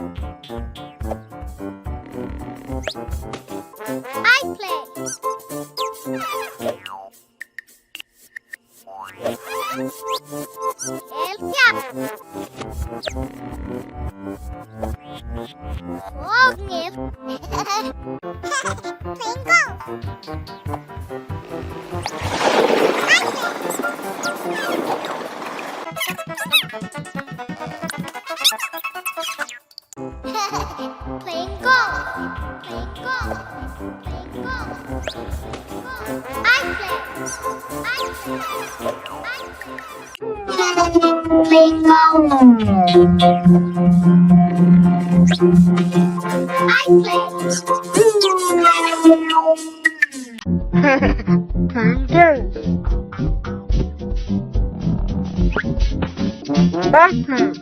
I play. El piano. Ogniw. Playing golf. Playing golf. Playing golf. Playing golf. I play. I play. Playing golf. I play. Playing golf. Batman.